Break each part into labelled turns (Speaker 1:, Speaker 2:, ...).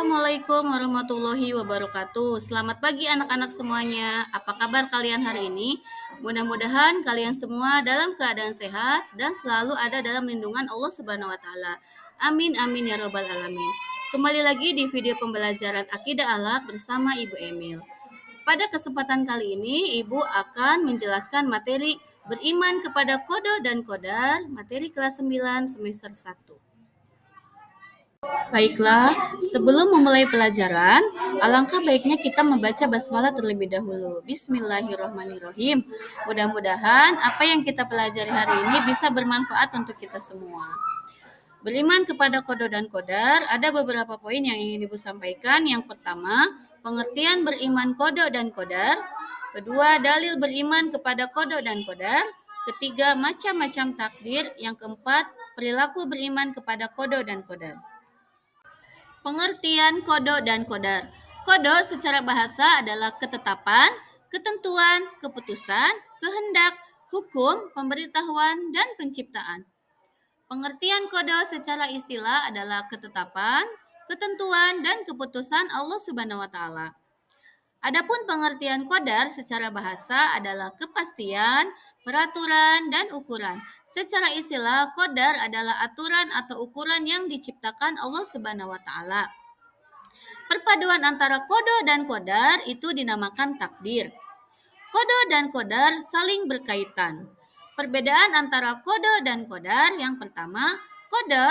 Speaker 1: Assalamualaikum warahmatullahi wabarakatuh. Selamat pagi anak-anak semuanya. Apa kabar kalian hari ini? Mudah-mudahan kalian semua dalam keadaan sehat dan selalu ada dalam lindungan Allah Subhanahu wa taala. Amin amin ya robbal alamin. Kembali lagi di video pembelajaran akidah akhlak bersama Ibu Emil. Pada kesempatan kali ini Ibu akan menjelaskan materi beriman kepada kode dan kodar, materi kelas 9 semester 1. Baiklah, sebelum memulai pelajaran, alangkah baiknya kita membaca basmalah terlebih dahulu. Bismillahirrahmanirrahim. Mudah-mudahan apa yang kita pelajari hari ini bisa bermanfaat untuk kita semua. Beriman kepada kodo dan kodar, ada beberapa poin yang ingin Ibu sampaikan. Yang pertama, pengertian beriman kodo dan kodar. Kedua, dalil beriman kepada kodo dan kodar. Ketiga, macam-macam takdir. Yang keempat, perilaku beriman kepada kodo dan kodar. Pengertian kodo dan kodar. Kodo secara bahasa adalah ketetapan, ketentuan, keputusan, kehendak, hukum, pemberitahuan, dan penciptaan. Pengertian kodo secara istilah adalah ketetapan, ketentuan, dan keputusan Allah Subhanahu wa taala. Adapun pengertian kodar secara bahasa adalah kepastian, peraturan, dan ukuran. Secara istilah, kodar adalah aturan atau ukuran yang diciptakan Allah Subhanahu wa taala. Perpaduan antara kodo dan kodar itu dinamakan takdir. Kodo dan kodar saling berkaitan. Perbedaan antara kodo dan kodar yang pertama, kode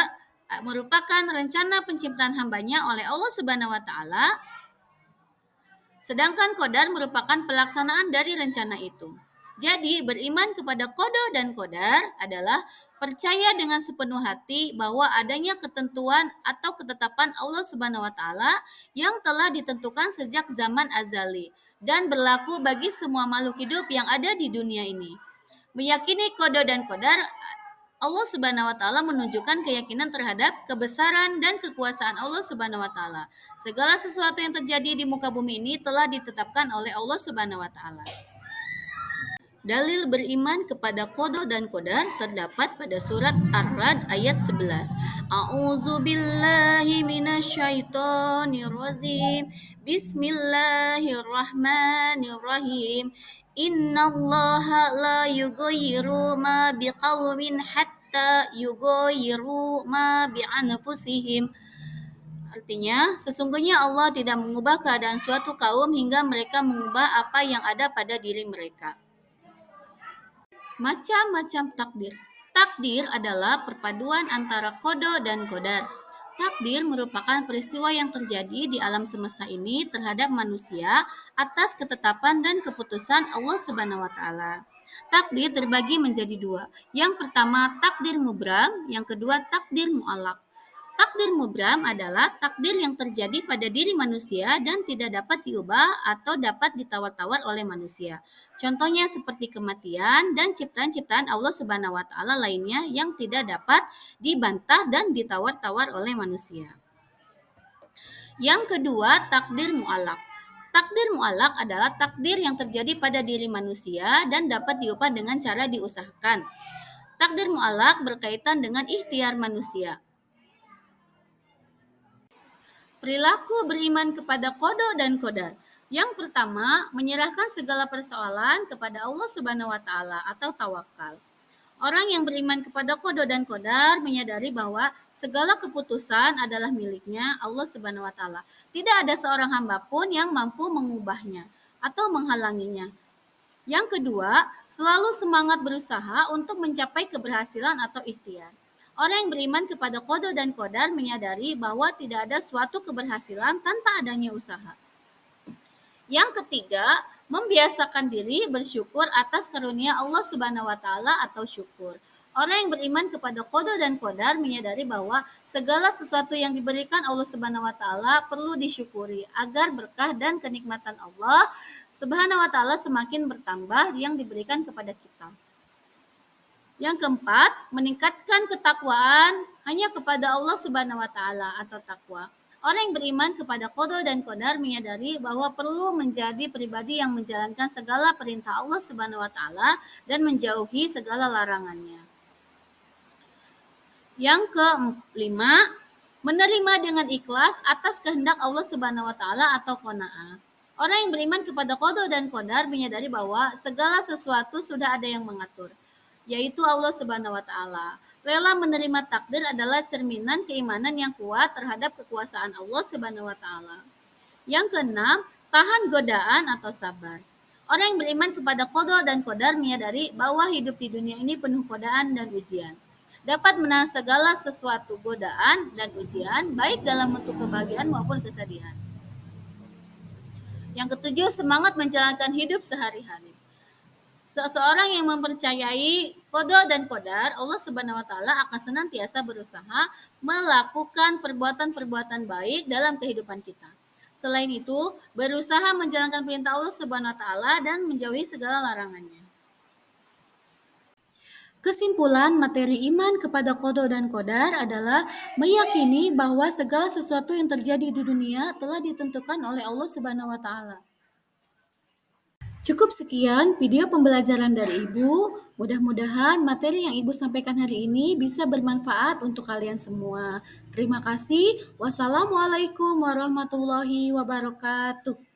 Speaker 1: merupakan rencana penciptaan hambanya oleh Allah Subhanahu wa taala. Sedangkan kodar merupakan pelaksanaan dari rencana itu. Jadi, beriman kepada kodo dan kodar adalah percaya dengan sepenuh hati bahwa adanya ketentuan atau ketetapan Allah Subhanahu wa taala yang telah ditentukan sejak zaman azali dan berlaku bagi semua makhluk hidup yang ada di dunia ini. Meyakini kodo dan kodar, Allah Subhanahu wa taala menunjukkan keyakinan terhadap kebesaran dan kekuasaan Allah Subhanahu wa taala. Segala sesuatu yang terjadi di muka bumi ini telah ditetapkan oleh Allah Subhanahu wa taala. Dalil beriman kepada kodo dan kodar terdapat pada surat Ar-Ra'd ayat 11. A'udzu billahi minasyaitonir rajim. Bismillahirrahmanirrahim. Innallaha la yughayyiru ma biqaumin hatta yughayyiru ma bi anfusihim. Artinya, sesungguhnya Allah tidak mengubah keadaan suatu kaum hingga mereka mengubah apa yang ada pada diri mereka. Macam-macam takdir. Takdir adalah perpaduan antara kodo dan kodar. Takdir merupakan peristiwa yang terjadi di alam semesta ini terhadap manusia atas ketetapan dan keputusan Allah Subhanahu wa taala. Takdir terbagi menjadi dua. Yang pertama takdir mubram, yang kedua takdir mu'allaq. Takdir mubram adalah takdir yang terjadi pada diri manusia dan tidak dapat diubah atau dapat ditawar-tawar oleh manusia. Contohnya seperti kematian dan ciptaan-ciptaan Allah Subhanahu wa taala lainnya yang tidak dapat dibantah dan ditawar-tawar oleh manusia. Yang kedua, takdir mu'allaq. Takdir mu'allaq adalah takdir yang terjadi pada diri manusia dan dapat diubah dengan cara diusahakan. Takdir mu'allaq berkaitan dengan ikhtiar manusia. Perilaku beriman kepada kodo dan kodar. Yang pertama, menyerahkan segala persoalan kepada Allah Subhanahu wa taala atau tawakal. Orang yang beriman kepada kodo dan kodar menyadari bahwa segala keputusan adalah miliknya Allah Subhanahu wa taala. Tidak ada seorang hamba pun yang mampu mengubahnya atau menghalanginya. Yang kedua, selalu semangat berusaha untuk mencapai keberhasilan atau ikhtiar. Orang yang beriman kepada kodo dan kodar menyadari bahwa tidak ada suatu keberhasilan tanpa adanya usaha. Yang ketiga, membiasakan diri bersyukur atas karunia Allah Subhanahu wa taala atau syukur. Orang yang beriman kepada kodo dan kodar menyadari bahwa segala sesuatu yang diberikan Allah Subhanahu wa taala perlu disyukuri agar berkah dan kenikmatan Allah Subhanahu wa taala semakin bertambah yang diberikan kepada kita. Yang keempat, meningkatkan ketakwaan hanya kepada Allah Subhanahu wa taala atau takwa. Orang yang beriman kepada kodo dan kodar menyadari bahwa perlu menjadi pribadi yang menjalankan segala perintah Allah Subhanahu wa taala dan menjauhi segala larangannya. Yang kelima, menerima dengan ikhlas atas kehendak Allah Subhanahu wa taala atau qanaah. Orang yang beriman kepada qada dan qadar menyadari bahwa segala sesuatu sudah ada yang mengatur, yaitu Allah Subhanahu wa taala. Rela menerima takdir adalah cerminan keimanan yang kuat terhadap kekuasaan Allah Subhanahu wa taala. Yang keenam, tahan godaan atau sabar. Orang yang beriman kepada qada dan qadar menyadari bahwa hidup di dunia ini penuh godaan dan ujian. Dapat menahan segala sesuatu godaan dan ujian, baik dalam bentuk kebahagiaan maupun kesedihan. Yang ketujuh, semangat menjalankan hidup sehari-hari. Seseorang yang mempercayai qada dan qadar, Allah Subhanahu wa taala akan senantiasa berusaha melakukan perbuatan-perbuatan baik dalam kehidupan kita. Selain itu, berusaha menjalankan perintah Allah Subhanahu wa taala dan menjauhi segala larangannya. Kesimpulan materi iman kepada qada dan qadar adalah meyakini bahwa segala sesuatu yang terjadi di dunia telah ditentukan oleh Allah Subhanahu wa taala. Cukup sekian video pembelajaran dari Ibu. Mudah-mudahan materi yang Ibu sampaikan hari ini bisa bermanfaat untuk kalian semua. Terima kasih. Wassalamualaikum warahmatullahi wabarakatuh.